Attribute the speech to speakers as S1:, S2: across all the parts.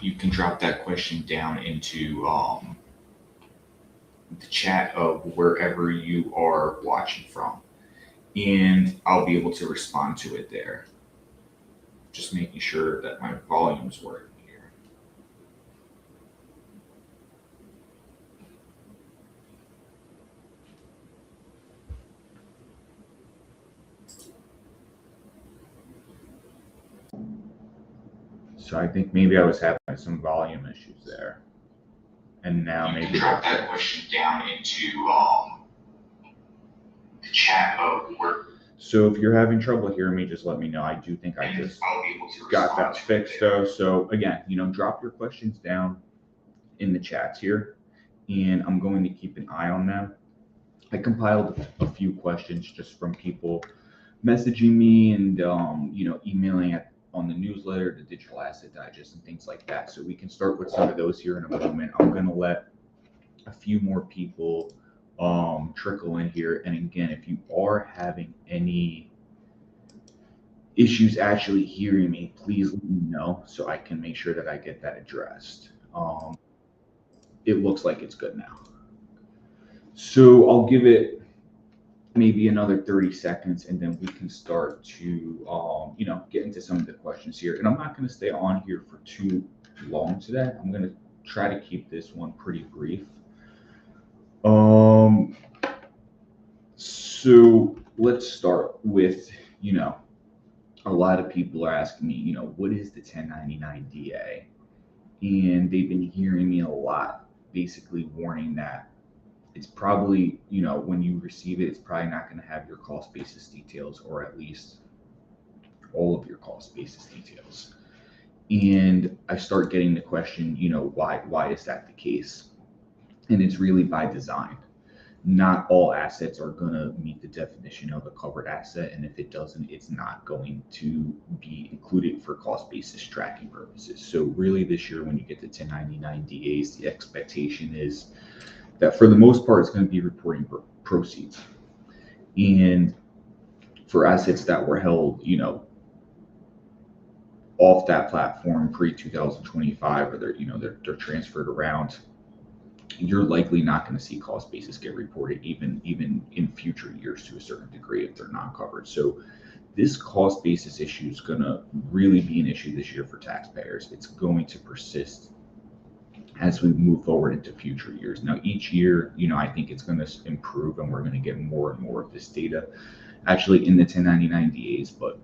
S1: you can drop that question down into the chat of wherever you are watching from, and I'll be able to respond to it there. Just making sure that my volume's working here. So I think maybe I was having some volume issues there. And now you maybe can drop that question down into the chat of where. So if you're having trouble hearing me, just let me know. I do think I just got that fixed though. So again, drop your questions down in the chats here, and I'm going to keep an eye on them. I compiled a few questions just from people messaging me and emailing on the newsletter, the Digital Asset Digest, and things like that. So we can start with some of those here in a moment. I'm going to let a few more people trickle in here. And again, if you are having any issues actually hearing me, please let me know so I can make sure that I get that addressed. It looks like it's good now. So I'll give it maybe another 30 seconds, and then we can start to get into some of the questions here. And I'm not going to stay on here for too long today. I'm going to try to keep this one pretty brief. So let's start with, a lot of people are asking me, what is the 1099 DA? And they've been hearing me a lot, basically warning that it's probably, when you receive it, it's probably not going to have your cost basis details, or at least all of your cost basis details. And I start getting the question, why is that the case? And it's really by design. Not all assets are going to meet the definition of a covered asset. And if it doesn't, it's not going to be included for cost basis tracking purposes. So really this year, when you get the 1099 DAs, the expectation is that for the most part, it's going to be reporting proceeds. And for assets that were held, off that platform pre-2025, or they're transferred around, you're likely not going to see cost basis get reported even in future years to a certain degree if they're not covered. So this cost basis issue is going to really be an issue this year for taxpayers. It's going to persist as we move forward into future years. Now, each year, I think it's going to improve, and we're going to get more and more of this data actually in the 1099 DAs. But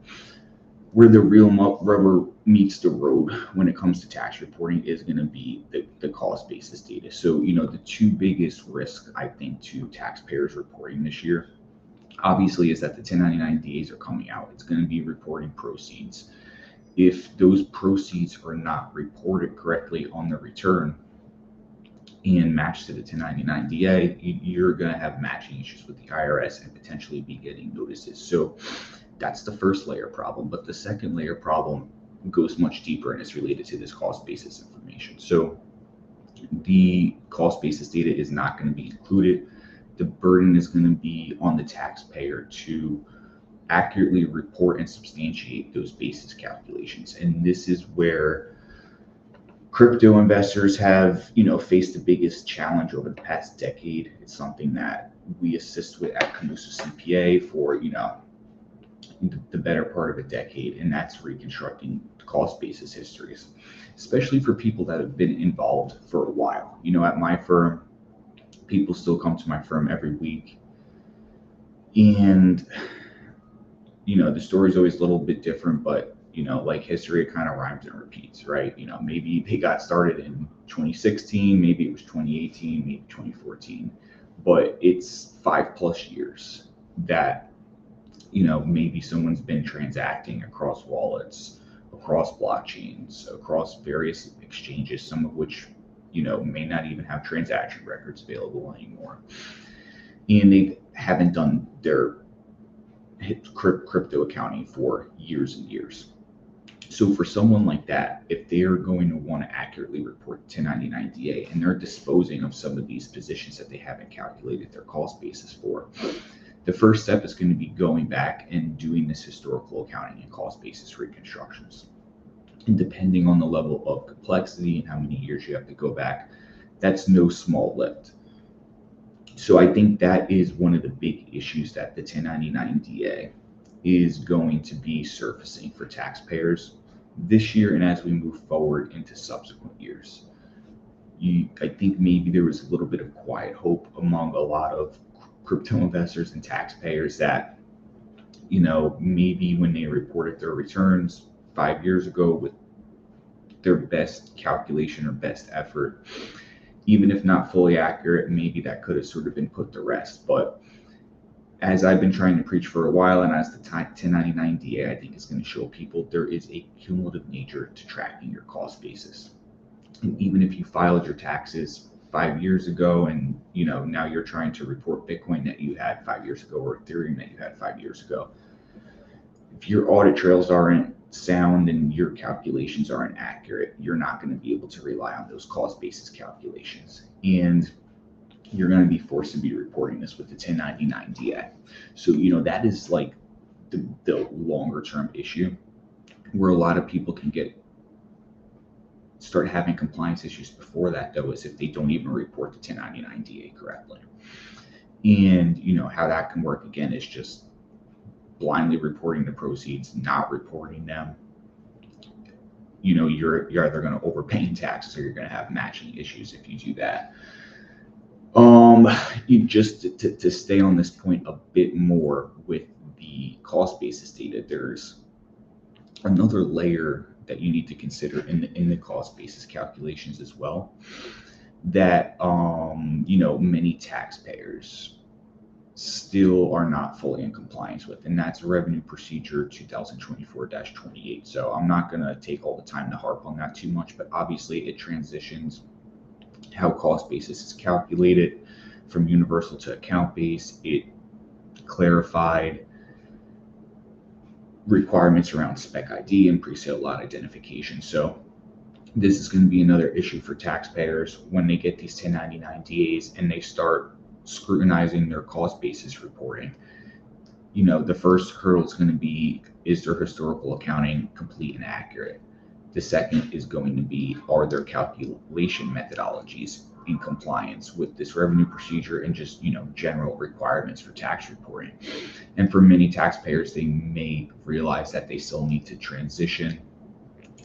S1: where the real rubber meets the road when it comes to tax reporting is going to be the cost basis data. So, the two biggest risks, I think, to taxpayers reporting this year, obviously, is that the 1099 DAs are coming out. It's going to be reporting proceeds. If those proceeds are not reported correctly on the return and matched to the 1099 DA, you're going to have matching issues with the IRS and potentially be getting notices. So that's the first layer problem. But the second layer problem goes much deeper, and it's related to this cost basis information. So the cost basis data is not going to be included. The burden is going to be on the taxpayer to accurately report and substantiate those basis calculations. And this is where crypto investors have, faced the biggest challenge over the past decade. It's something that we assist with at Camuso CPA for, the better part of a decade, and that's reconstructing cost basis histories, especially for people that have been involved for a while. At my firm, people still come to my firm every week, and the story is always a little bit different, but like history, it kind of rhymes and repeats, right? Maybe they got started in 2016, maybe it was 2018, maybe 2014, but it's 5+ years that maybe someone's been transacting across wallets, across blockchains, across various exchanges, some of which may not even have transaction records available anymore, and they haven't done their crypto accounting for years and years. So for someone like that, if they're going to want to accurately report 1099 DA and they're disposing of some of these positions that they haven't calculated their cost basis for, the first step is going to be going back and doing this historical accounting and cost basis reconstructions. And depending on the level of complexity and how many years you have to go back, that's no small lift. So I think that is one of the big issues that the 1099 DA is going to be surfacing for taxpayers this year and as we move forward into subsequent years. I think maybe there was a little bit of quiet hope among a lot of crypto investors and taxpayers that, maybe when they reported their returns 5 years ago with their best calculation or best effort, even if not fully accurate, maybe that could have sort of been put to rest. But as I've been trying to preach for a while, and as the 1099 DA, I think is going to show people, there is a cumulative nature to tracking your cost basis. And even if you filed your taxes 5 years ago and now you're trying to report Bitcoin that you had 5 years ago or Ethereum that you had 5 years ago, if your audit trails aren't sound and your calculations aren't accurate, you're not going to be able to rely on those cost basis calculations. And you're going to be forced to be reporting this with the 1099 DA. So, that is like the longer term issue where a lot of people can start having compliance issues before that, though, is if they don't even report the 1099 DA correctly. And, how that can work again is just blindly reporting the proceeds, not reporting them. You're either going to overpay in taxes or you're going to have matching issues if you do that. Just to stay on this point a bit more with the cost basis data, there's another layer that you need to consider in the cost basis calculations as well, that many taxpayers still are not fully in compliance with, and that's Revenue Procedure 2024-28. So I'm not going to take all the time to harp on that too much, but obviously it transitions how cost basis is calculated from universal to account base. It clarified requirements around spec ID and pre-sale lot identification. So this is going to be another issue for taxpayers when they get these 1099 DAs and they start scrutinizing their cost basis reporting. The first hurdle is going to be, is their historical accounting complete and accurate? The second is going to be, are their calculation methodologies in compliance with this revenue procedure and just, general requirements for tax reporting? And for many taxpayers, they may realize that they still need to transition,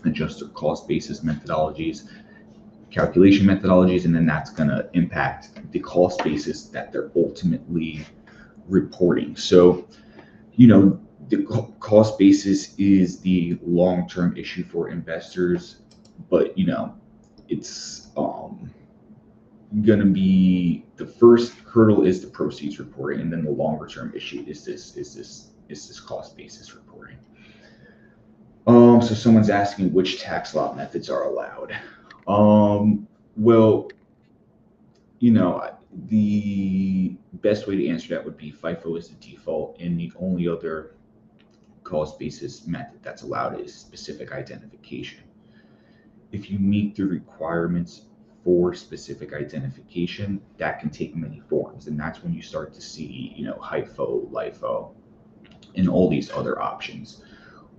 S1: adjust their cost basis methodologies, calculation methodologies, and then that's going to impact the cost basis that they're ultimately reporting. So, the cost basis is the long-term issue for investors, but it's going to be, the first hurdle is the proceeds reporting, and then the longer-term issue is this cost basis reporting. So someone's asking which tax lot methods are allowed. Well, the best way to answer that would be FIFO is the default, and the only other cost basis method that's allowed is specific identification. If you meet the requirements for specific identification, that can take many forms, and that's when you start to see, HIFO, LIFO, and all these other options.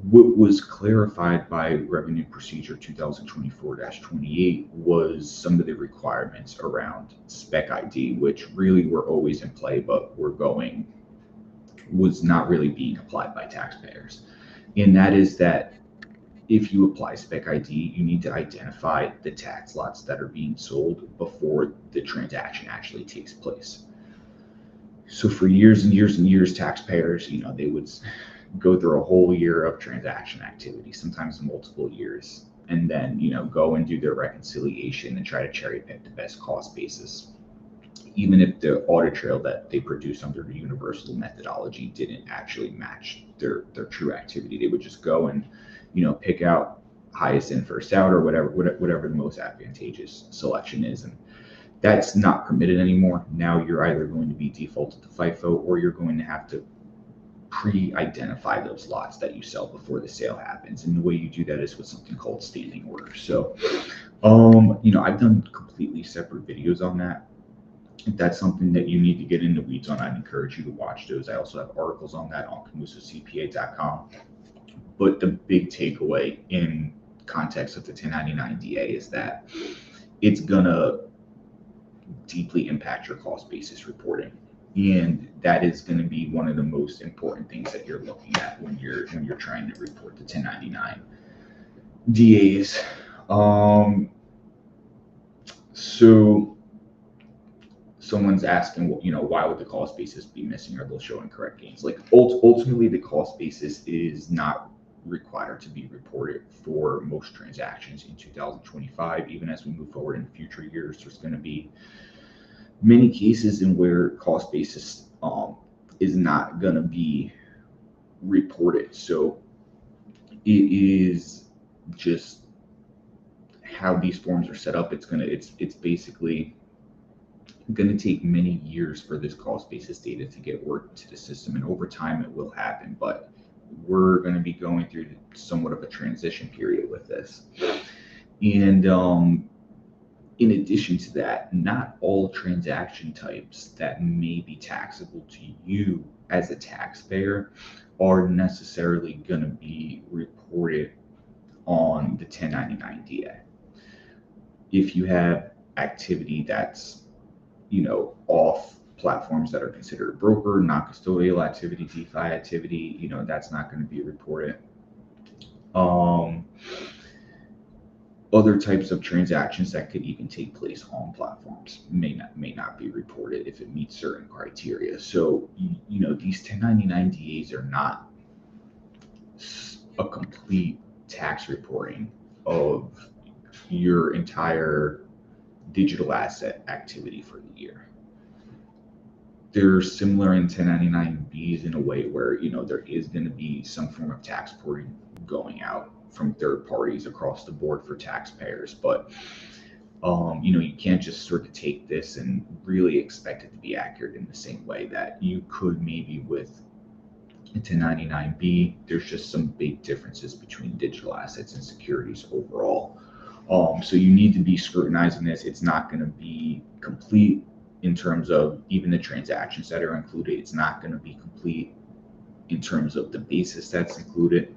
S1: What was clarified by Revenue Procedure 2024-28 was some of the requirements around spec ID, which really were always in play, but was not really being applied by taxpayers. And that is that if you apply spec ID, you need to identify the tax lots that are being sold before the transaction actually takes place. So for years and years and years, taxpayers, they would go through a whole year of transaction activity, sometimes multiple years, and then go and do their reconciliation and try to cherry pick the best cost basis, even if the audit trail that they produced under the universal methodology didn't actually match their true activity. They would just go and pick out highest in, first out, or whatever the most advantageous selection is. And that's not permitted anymore. Now you're either going to be defaulted to FIFO, or you're going to have to pre-identify those lots that you sell before the sale happens. And the way you do that is with something called standing orders. So, I've done completely separate videos on that. If that's something that you need to get in the weeds on, I'd encourage you to watch those. I also have articles on that on CamusoCPA.com. But the big takeaway in context of the 1099 DA is that it's gonna deeply impact your cost basis reporting. And that is going to be one of the most important things that you're looking at when you're trying to report the 1099 DAs. So someone's asking, well, why would the cost basis be missing, or they'll show incorrect gains? Like ultimately, the cost basis is not required to be reported for most transactions in 2025. Even as we move forward in future years, there's going to be many cases in where cost basis is not going to be reported. So it is just how these forms are set up. It's basically going to take many years for this cost basis data to get worked into the system, and over time it will happen, but we're going to be going through somewhat of a transition period with this. And in addition to that, not all transaction types that may be taxable to you as a taxpayer are necessarily going to be reported on the 1099 DA. If you have activity that's, off platforms that are considered a broker, non-custodial activity, DeFi activity, that's not going to be reported. Other types of transactions that could even take place on platforms may not be reported if it meets certain criteria. So, these 1099 DAs are not a complete tax reporting of your entire digital asset activity for the year. They're similar in 1099Bs in a way where, there is going to be some form of tax reporting going out from third parties across the board for taxpayers, but you can't just sort of take this and really expect it to be accurate in the same way that you could maybe with a 1099B. There's just some big differences between digital assets and securities overall. So you need to be scrutinizing this. It's not going to be complete in terms of even the transactions that are included. It's not going to be complete in terms of the basis that's included.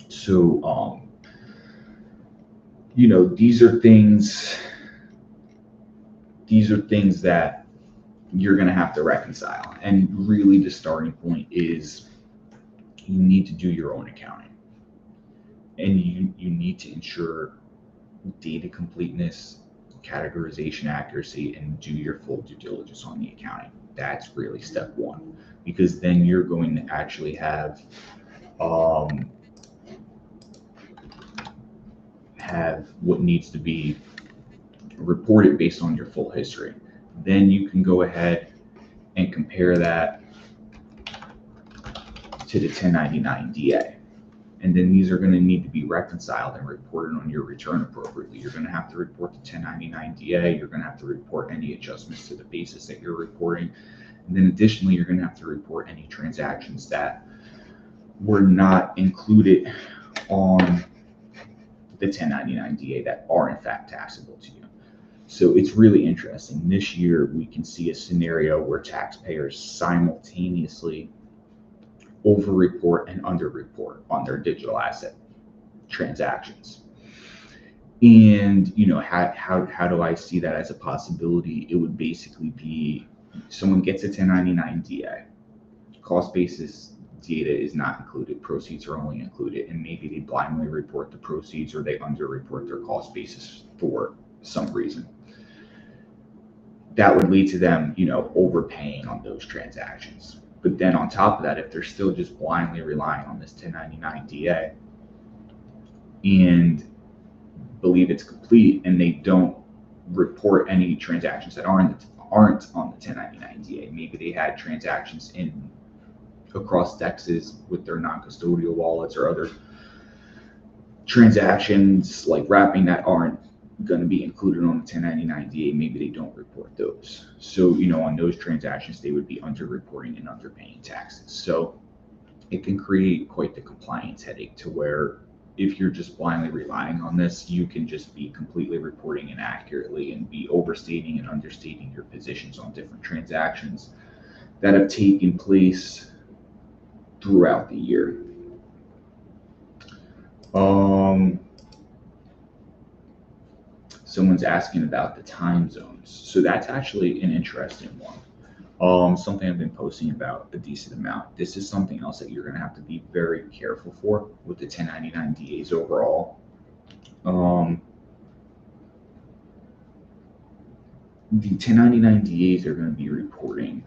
S1: So, these are things that you're going to have to reconcile. And really the starting point is you need to do your own accounting. And you need to ensure data completeness, categorization accuracy, and do your full due diligence on the accounting. That's really step one, because then you're going to actually have what needs to be reported based on your full history. Then you can go ahead and compare that to the 1099 DA. And then these are going to need to be reconciled and reported on your return appropriately. You're going to have to report the 1099 DA. You're going to have to report any adjustments to the basis that you're reporting. And then additionally, you're going to have to report any transactions that were not included on the 1099 DA that are in fact taxable to you. So it's really interesting. This year, we can see a scenario where taxpayers simultaneously over-report and under-report on their digital asset transactions. And how do I see that as a possibility? It would basically be someone gets a 1099 DA, cost basis data is not included, proceeds are only included, and maybe they blindly report the proceeds or they under-report their cost basis for some reason. That would lead to them, overpaying on those transactions. But then on top of that, if they're still just blindly relying on this 1099 DA and believe it's complete, and they don't report any transactions that aren't on the 1099 DA, maybe they had transactions across DEXs with their non-custodial wallets or other transactions like wrapping that aren't going to be included on the 1099 DA, maybe they don't report those. So, on those transactions, they would be under-reporting and underpaying taxes. So it can create quite the compliance headache to where if you're just blindly relying on this, you can just be completely reporting inaccurately and be overstating and understating your positions on different transactions that have taken place throughout the year. Someone's asking about the time zones. So that's actually an interesting one. Something I've been posting about a decent amount. This is something else that you're going to have to be very careful for with the 1099 DAs overall. The 1099 DAs are going to be reporting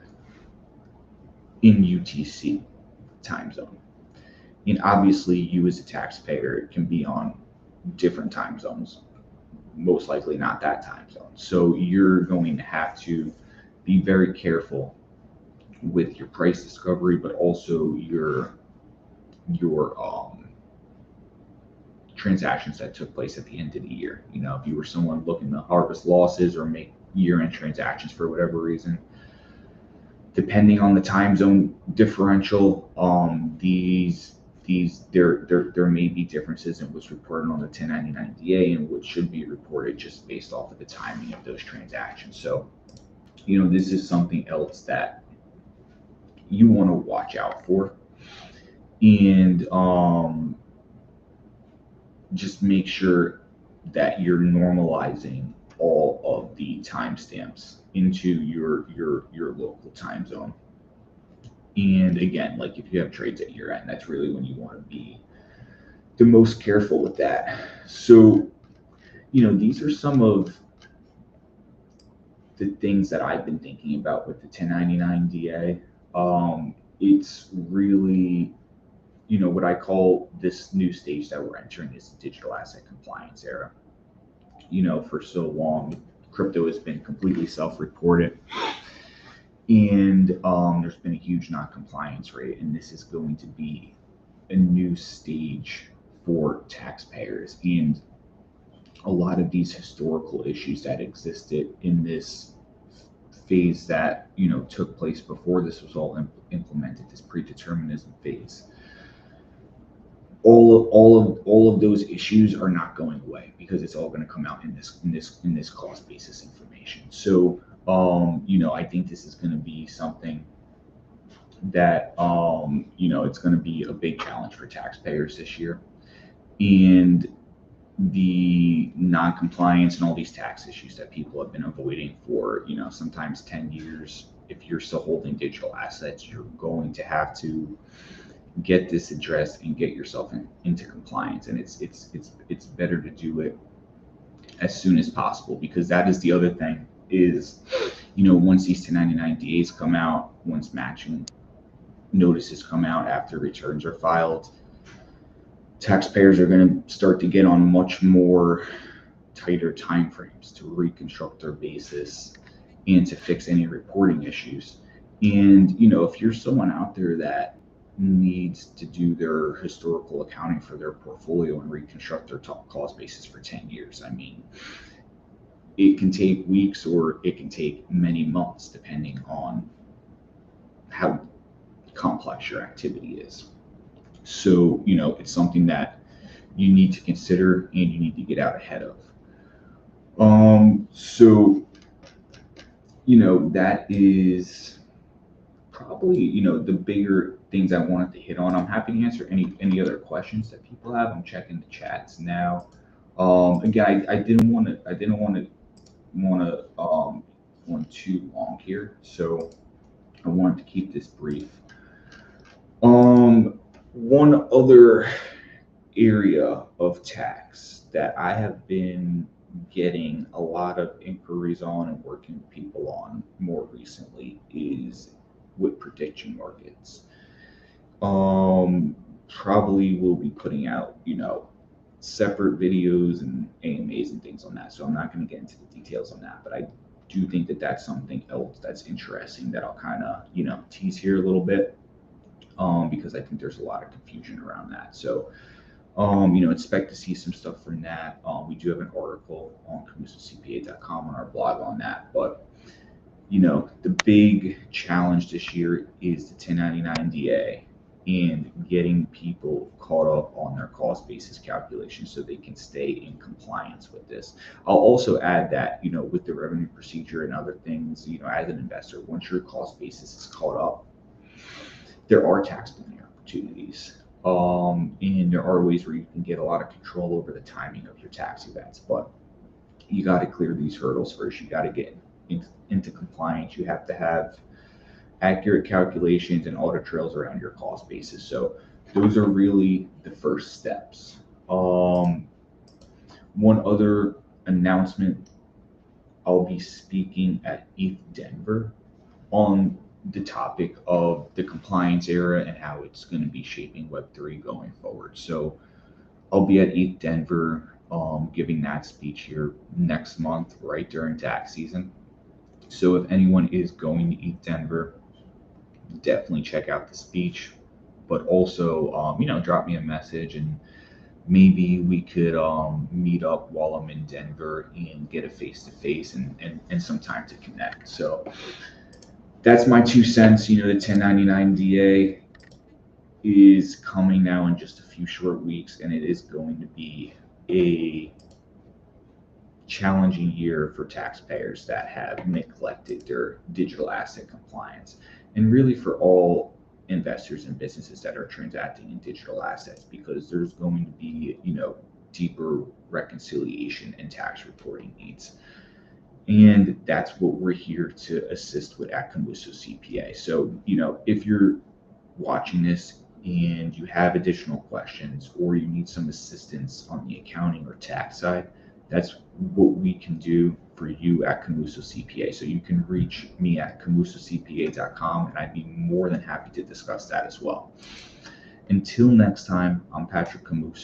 S1: in UTC time zone. And obviously, you as a taxpayer can be on different time zones, most likely not that time zone. So you're going to have to be very careful with your price discovery, but also your transactions that took place at the end of the year. You know, if you were someone looking to harvest losses or make year-end transactions for whatever reason, depending on the time zone differential, there may be differences in what's reported on the 1099 DA and what should be reported just based off of the timing of those transactions. So, you know, this is something else that you want to watch out for, and just make sure that you're normalizing all of the timestamps into your local time zone. And again, like if you have trades at year end, that's really when you want to be the most careful with that. So, you know, these are some of the things that I've been thinking about with the 1099 DA. It's really, you know, what I call this new stage that we're entering is the digital asset compliance era. You know, for so long, crypto has been completely self-reported, and there's been a huge non-compliance rate, and this is going to be a new stage for taxpayers. And a lot of these historical issues that existed in this phase that, you know, took place before this was all implemented, this predeterminism phase, all of those issues are not going away because it's all going to come out in this cost basis information. So you know, I think this is going to be something that you know, it's going to be a big challenge for taxpayers this year. And the non-compliance and all these tax issues that people have been avoiding for, you know, sometimes 10 years, if you're still holding digital assets, you're going to have to get this addressed and get yourself into compliance. And it's better to do it as soon as possible, because that is the other thing is, you know, once these 1099 DAs come out, once matching notices come out after returns are filed, taxpayers are going to start to get on much more tighter timeframes to reconstruct their basis and to fix any reporting issues. And, you know, if you're someone out there that needs to do their historical accounting for their portfolio and reconstruct their top cost basis for 10 years, I mean, it can take weeks or it can take many months depending on how complex your activity is. So, you know, it's something that you need to consider and you need to get out ahead of. So, you know, that is probably, you know, the bigger things I wanted to hit on. I'm happy to answer any other questions that people have. I'm checking the chats now. Again, I didn't want to run too long here, so I wanted to keep this brief. One other area of tax that I have been getting a lot of inquiries on and working with people on more recently is with prediction markets. Probably will be putting out, you know, separate videos and AMAs and things on that. So I'm not going to get into the details on that, but I do think that that's something else that's interesting that I'll kind of, you know, tease here a little bit. Because I think there's a lot of confusion around that. So, you know, expect to see some stuff from that. We do have an article on CamusoCPA.com on our blog on that. But, you know, the big challenge this year is the 1099 DA and getting people caught up on their cost basis calculations so they can stay in compliance with this. I'll also add that, you know, with the revenue procedure and other things, you know, as an investor, once your cost basis is caught up, there are tax planning opportunities, and there are ways where you can get a lot of control over the timing of your tax events. But you got to clear these hurdles first. You got to get into compliance. You have to have accurate calculations and audit trails around your cost basis. So those are really the first steps. One other announcement, I'll be speaking at ETH Denver on the topic of the compliance era and how it's going to be shaping Web3 going forward. So I'll be at ETH Denver giving that speech here next month, right during tax season. So if anyone is going to ETH Denver, definitely check out the speech, but also, drop me a message and maybe we could meet up while I'm in Denver and get a face-to-face and some time to connect. So that's my 2 cents. The 1099 DA is coming now in just a few short weeks, and it is going to be a challenging year for taxpayers that have neglected their digital asset compliance, and really for all investors and businesses that are transacting in digital assets, because there's going to be deeper reconciliation and tax reporting needs. And that's what we're here to assist with at Camuso CPA. So, if you're watching this and you have additional questions or you need some assistance on the accounting or tax side, that's what we can do for you at Camuso CPA. So you can reach me at camusocpa.com, and I'd be more than happy to discuss that as well. Until next time, I'm Patrick Camuso.